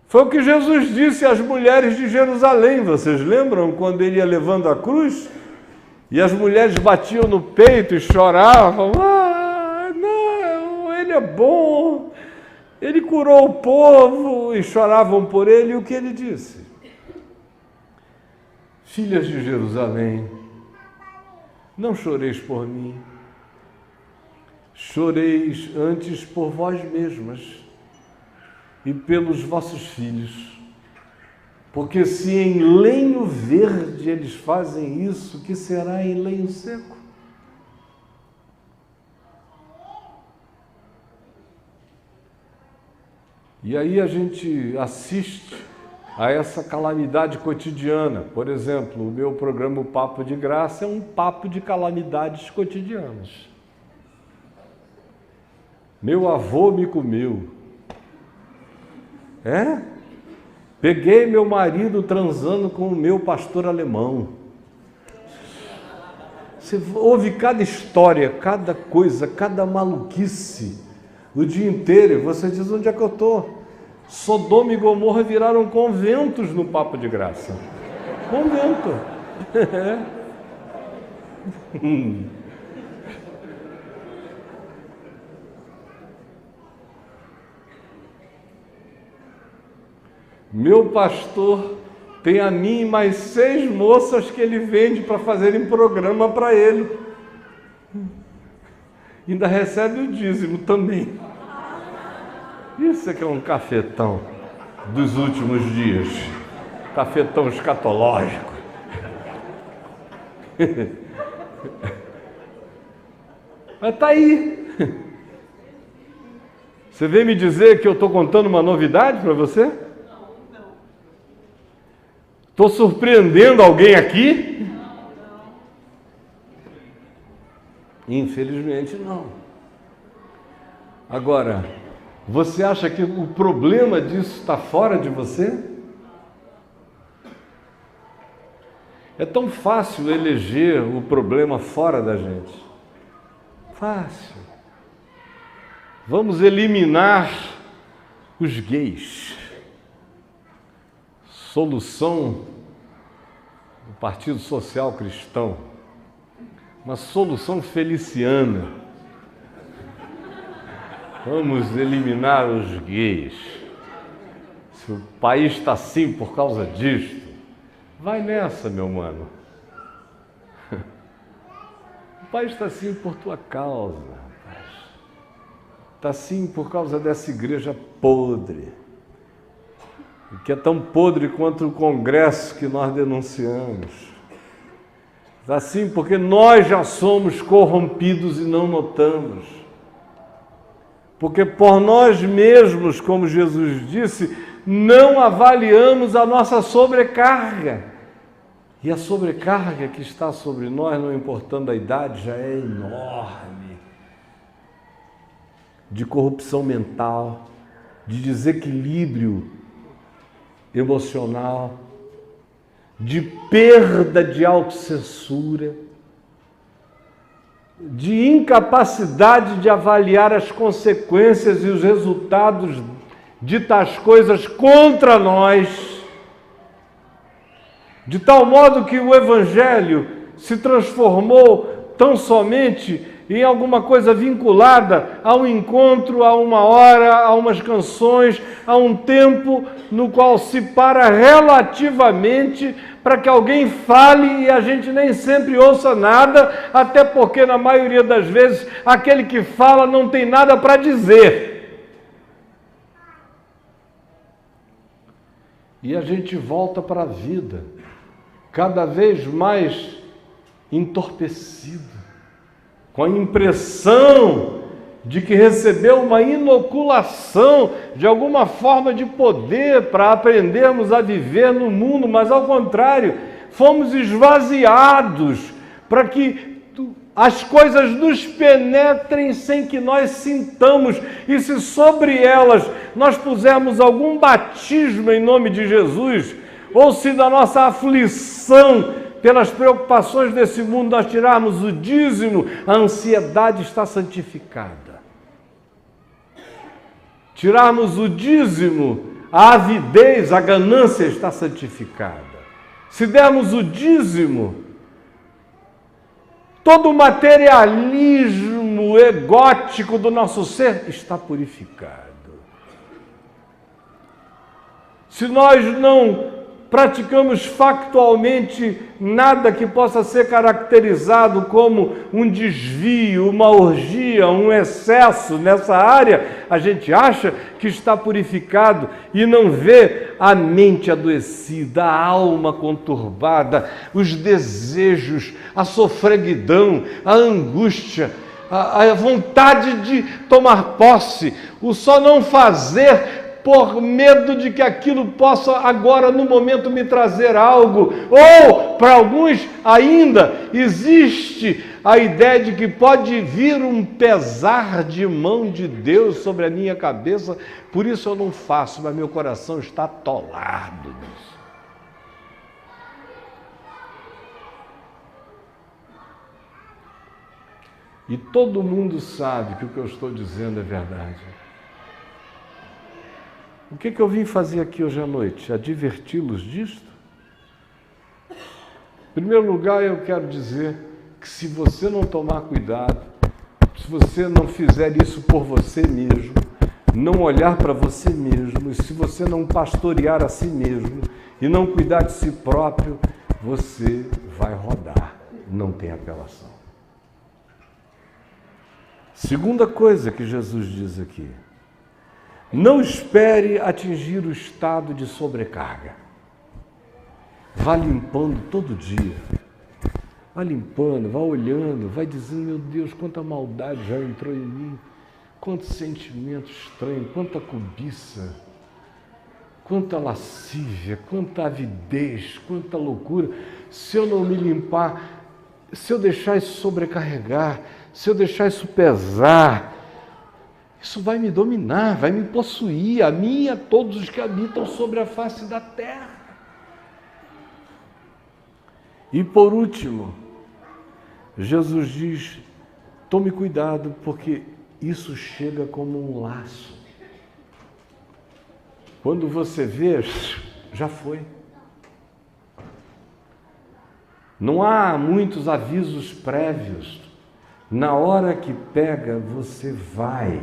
Foi o que Jesus disse às mulheres de Jerusalém, vocês lembram quando ele ia levando a cruz? E as mulheres batiam no peito e choravam, não, ele é bom, ele curou o povo, e choravam por ele, e o que ele disse? Filhas de Jerusalém, não choreis por mim, choreis antes por vós mesmas e pelos vossos filhos. Porque se em lenho verde eles fazem isso, que será em lenho seco? E aí a gente assiste a essa calamidade cotidiana. Por exemplo, o meu programa O Papo de Graça é um papo de calamidades cotidianas. Meu avô me comeu. Peguei meu marido transando com o meu pastor alemão. Você ouve cada história, cada coisa, cada maluquice o dia inteiro, e você diz, onde é que eu estou? Sodoma e Gomorra viraram conventos no Papo de Graça. Convento. Meu pastor tem a mim e mais 6 moças que ele vende para fazerem programa para ele. Ainda recebe o dízimo também. Isso é que é um cafetão dos últimos dias. Cafetão escatológico. Mas está aí. Você vem me dizer que eu estou contando uma novidade para você? Estou surpreendendo alguém aqui? Infelizmente não. Agora, você acha que o problema disso está fora de você? É tão fácil eleger o problema fora da gente. Fácil. Vamos eliminar os gays. Solução do Partido Social Cristão. Uma solução feliciana. Vamos eliminar os gays. Se o país está assim por causa disto, vai nessa, meu mano. O país está assim por tua causa, rapaz. Está assim por causa dessa igreja podre, que é tão podre quanto o congresso que nós denunciamos. Está assim porque nós já somos corrompidos e não notamos. Porque por nós mesmos, como Jesus disse, não avaliamos a nossa sobrecarga. E a sobrecarga que está sobre nós, não importando a idade, já é enorme. De corrupção mental, de desequilíbrio emocional, de perda de autocensura, de incapacidade de avaliar as consequências e os resultados de tais coisas contra nós, de tal modo que o Evangelho se transformou tão somente em alguma coisa vinculada a um encontro, a uma hora, a umas canções, a um tempo no qual se para relativamente para que alguém fale e a gente nem sempre ouça nada, até porque na maioria das vezes aquele que fala não tem nada para dizer. E a gente volta para a vida cada vez mais entorpecido, com a impressão de que recebeu uma inoculação de alguma forma de poder para aprendermos a viver no mundo, mas ao contrário, fomos esvaziados para que as coisas nos penetrem sem que nós sintamos, e se sobre elas nós pusermos algum batismo em nome de Jesus, ou se da nossa aflição pelas preocupações desse mundo nós tirarmos o dízimo, a ansiedade está santificada. Tirarmos o dízimo, a avidez, a ganância está santificada. Se dermos o dízimo, todo o materialismo egótico do nosso ser está purificado. Se nós não praticamos factualmente nada que possa ser caracterizado como um desvio, uma orgia, um excesso nessa área, a gente acha que está purificado e não vê a mente adoecida, a alma conturbada, os desejos, a sofreguidão, a angústia, a vontade de tomar posse, o só não fazer por medo de que aquilo possa agora, no momento, me trazer algo. Ou, para alguns ainda, existe a ideia de que pode vir um pesar de mão de Deus sobre a minha cabeça, por isso eu não faço, mas meu coração está atolado nisso. E todo mundo sabe que o que eu estou dizendo é verdade. O que eu vim fazer aqui hoje à noite? Adverti-los disto? Em primeiro lugar, eu quero dizer que se você não tomar cuidado, se você não fizer isso por você mesmo, não olhar para você mesmo, e se você não pastorear a si mesmo e não cuidar de si próprio, você vai rodar, não tem apelação. Segunda coisa que Jesus diz aqui: não espere atingir o estado de sobrecarga. Vá limpando todo dia. Vá limpando, vá olhando, vai dizendo: meu Deus, quanta maldade já entrou em mim, quanto sentimento estranho, quanta cobiça, quanta lascívia, quanta avidez, quanta loucura. Se eu não me limpar, se eu deixar isso sobrecarregar, se eu deixar isso pesar, isso vai me dominar, vai me possuir, a mim e a todos os que habitam sobre a face da terra. E por último, Jesus diz: tome cuidado, porque isso chega como um laço. Quando você vê, já foi. Não há muitos avisos prévios. Na hora que pega, você vai.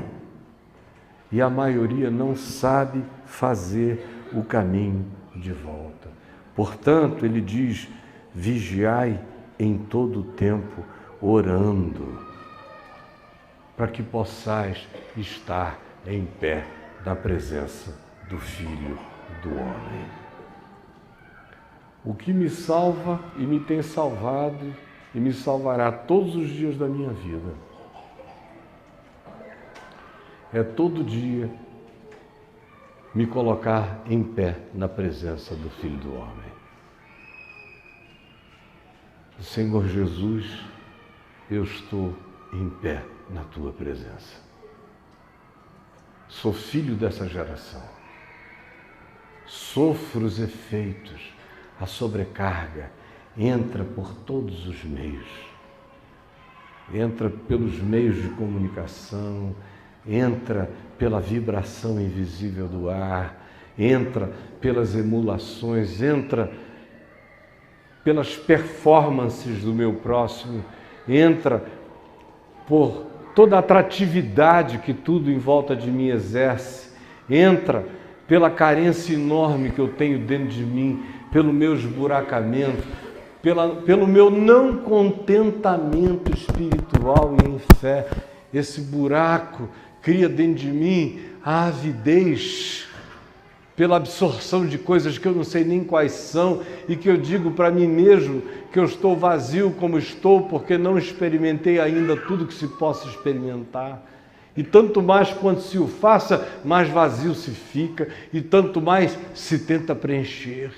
E a maioria não sabe fazer o caminho de volta. Portanto, ele diz: vigiai em todo o tempo, orando. para que possais estar em pé na presença do Filho do Homem. O que me salva e me tem salvado e me salvará todos os dias da minha vida é todo dia me colocar em pé na presença do Filho do Homem. Senhor Jesus, eu estou em pé na Tua presença. Sou filho dessa geração. Sofro os efeitos, a sobrecarga entra por todos os meios. Entra pelos meios de comunicação, entra pela vibração invisível do ar, entra pelas emulações, entra pelas performances do meu próximo, entra por toda a atratividade que tudo em volta de mim exerce, entra pela carência enorme que eu tenho dentro de mim, pelo meu esburacamento, pelo meu não contentamento espiritual e em fé. Esse buraco cria dentro de mim a avidez pela absorção de coisas que eu não sei nem quais são e que eu digo para mim mesmo que eu estou vazio como estou porque não experimentei ainda tudo que se possa experimentar. E tanto mais quanto se o faça, mais vazio se fica e tanto mais se tenta preencher.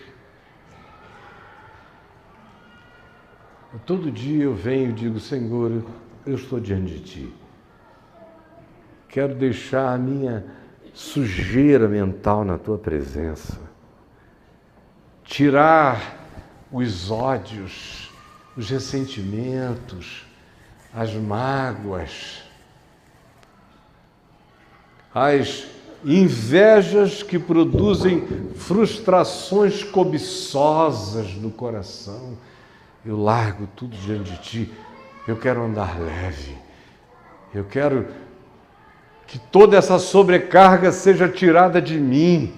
Todo dia eu venho e digo, Senhor, eu estou diante de Ti. Quero deixar a minha sujeira mental na Tua presença. Tirar os ódios, os ressentimentos, as mágoas, as invejas que produzem frustrações cobiçosas no coração. Eu largo tudo diante de Ti. Eu quero andar leve. Eu quero que toda essa sobrecarga seja tirada de mim.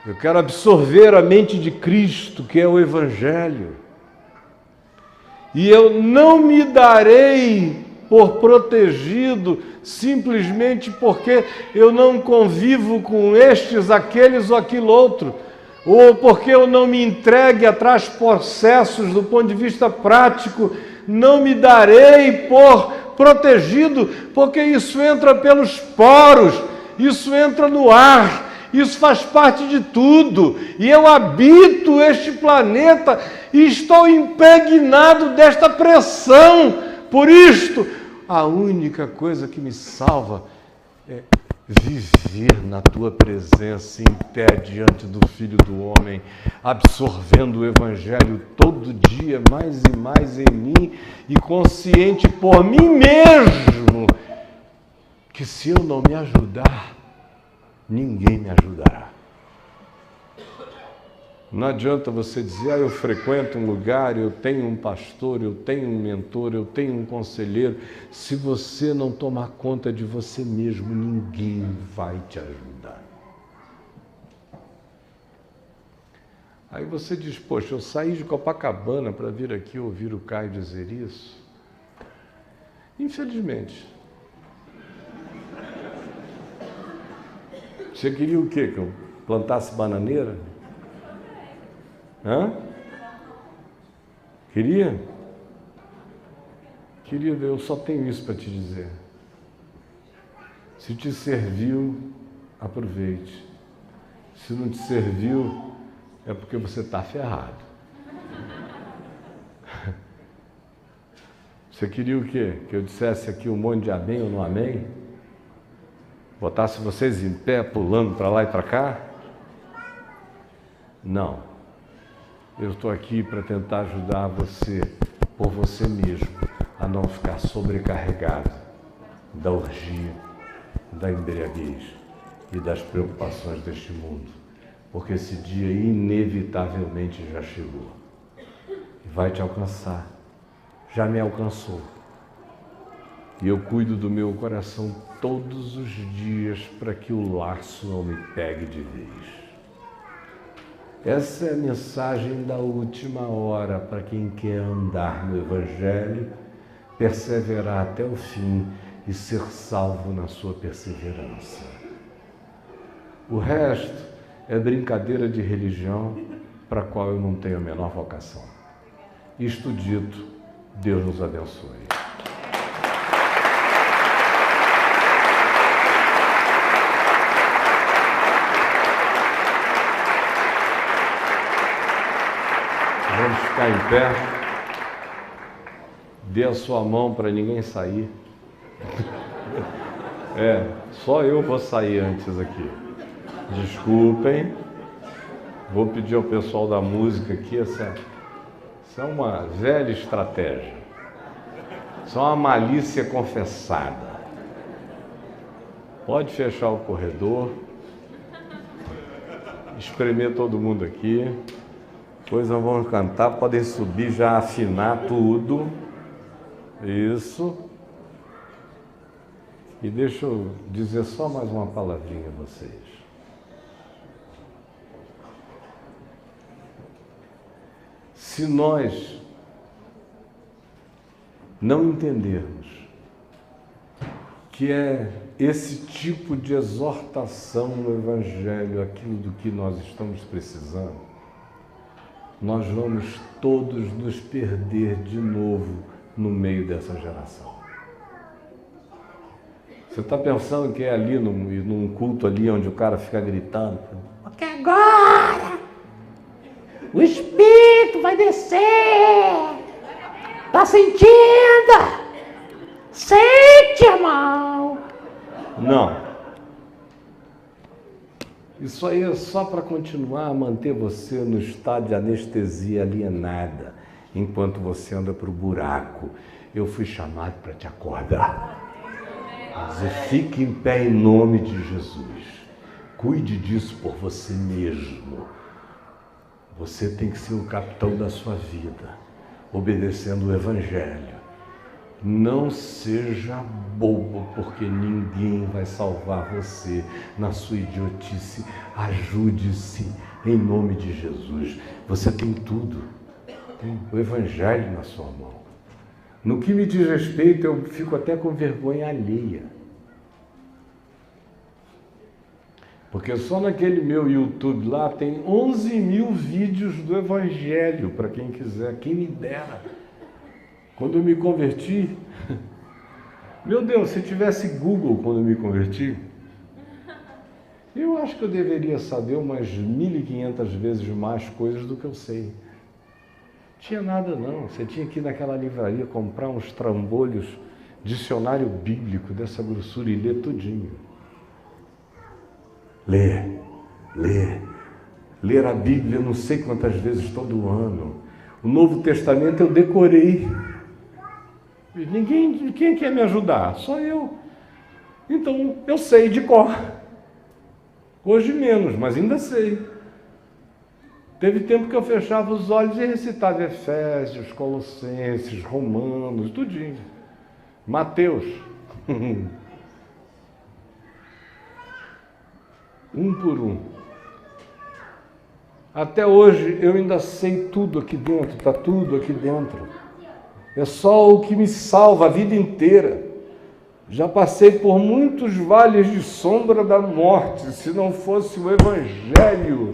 Eu quero absorver a mente de Cristo, que é o Evangelho. E eu não me darei por protegido simplesmente porque eu não convivo com estes, aqueles ou aquilo outro, ou porque eu não me entregue atrás processos do ponto de vista prático. Não me darei por protegido, porque isso entra pelos poros, isso entra no ar, isso faz parte de tudo, e eu habito este planeta e estou impregnado desta pressão. Por isto, a única coisa que me salva é viver na Tua presença, em pé diante do Filho do Homem, absorvendo o Evangelho todo dia, mais e mais em mim, e consciente por mim mesmo, que se eu não me ajudar, ninguém me ajudará. Não adianta você dizer, eu frequento um lugar, eu tenho um pastor, eu tenho um mentor, eu tenho um conselheiro. Se você não tomar conta de você mesmo, ninguém vai te ajudar. Aí você diz, poxa, eu saí de Copacabana para vir aqui ouvir o Caio dizer isso. Infelizmente. Você queria o quê? Que eu plantasse bananeira? Hã? Queria? Querido, eu só tenho isso para te dizer. Se te serviu, aproveite. Se não te serviu, é porque você está ferrado. Você queria o quê? Que eu dissesse aqui um monte de amém ou não amém? Botasse vocês em pé, pulando para lá e para cá? Não. Eu estou aqui para tentar ajudar você, por você mesmo, a não ficar sobrecarregado da orgia, da embriaguez e das preocupações deste mundo, porque esse dia inevitavelmente já chegou e vai te alcançar, já me alcançou. E eu cuido do meu coração todos os dias para que o laço não me pegue de vez. Essa é a mensagem da última hora para quem quer andar no Evangelho, perseverar até o fim e ser salvo na sua perseverança. O resto é brincadeira de religião para a qual eu não tenho a menor vocação. Isto dito, Deus nos abençoe. Vamos ficar em pé. Dê a sua mão para ninguém sair. Só eu vou sair antes aqui. Desculpem. Vou pedir ao pessoal da música aqui, essa é uma velha estratégia. Isso é uma malícia confessada. Pode fechar o corredor. Espremer todo mundo aqui. Depois nós vamos cantar, podem subir, já afinar tudo. Isso. E deixa eu dizer só mais uma palavrinha a vocês. Se nós não entendermos que é esse tipo de exortação no Evangelho aquilo do que nós estamos precisando, nós vamos todos nos perder de novo no meio dessa geração. Você está pensando que é ali, num culto ali, onde o cara fica gritando, porque agora o Espírito vai descer, está sentindo? Sente, irmão! Não. Isso aí é só para continuar a manter você no estado de anestesia alienada, enquanto você anda para o buraco. Eu fui chamado para te acordar. Mas fique em pé em nome de Jesus. Cuide disso por você mesmo. Você tem que ser o capitão da sua vida, obedecendo o Evangelho. Não seja bobo, porque ninguém vai salvar você na sua idiotice. Ajude-se em nome de Jesus. Você tem tudo. Tem o Evangelho na sua mão. No que me diz respeito, eu fico até com vergonha alheia. Porque só naquele meu YouTube lá tem 11 mil vídeos do Evangelho, para quem quiser, quem me dera. Quando eu me converti, meu Deus, se tivesse Google quando eu me converti, eu acho que eu deveria saber umas 1.500 vezes mais coisas do que eu sei. Tinha nada não, você tinha que ir naquela livraria comprar uns trambolhos, dicionário bíblico dessa grossura e ler tudinho. Ler a Bíblia não sei quantas vezes todo ano. O Novo Testamento eu decorei. Quem quer me ajudar? Só eu. Então eu sei de cor. Hoje menos, mas ainda sei. Teve tempo que eu fechava os olhos e recitava Efésios, Colossenses, Romanos, tudinho. Mateus. Um por um. Até hoje eu ainda sei tudo aqui dentro, está tudo aqui dentro. É só o que me salva a vida inteira. Já passei por muitos vales de sombra da morte. Se não fosse o Evangelho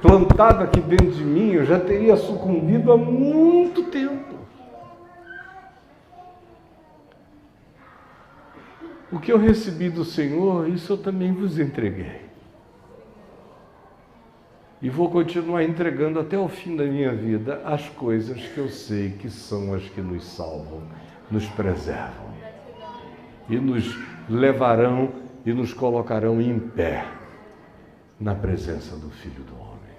plantado aqui dentro de mim, eu já teria sucumbido há muito tempo. O que eu recebi do Senhor, isso eu também vos entreguei. E vou continuar entregando até o fim da minha vida as coisas que eu sei que são as que nos salvam, nos preservam e nos levarão e nos colocarão em pé na presença do Filho do Homem.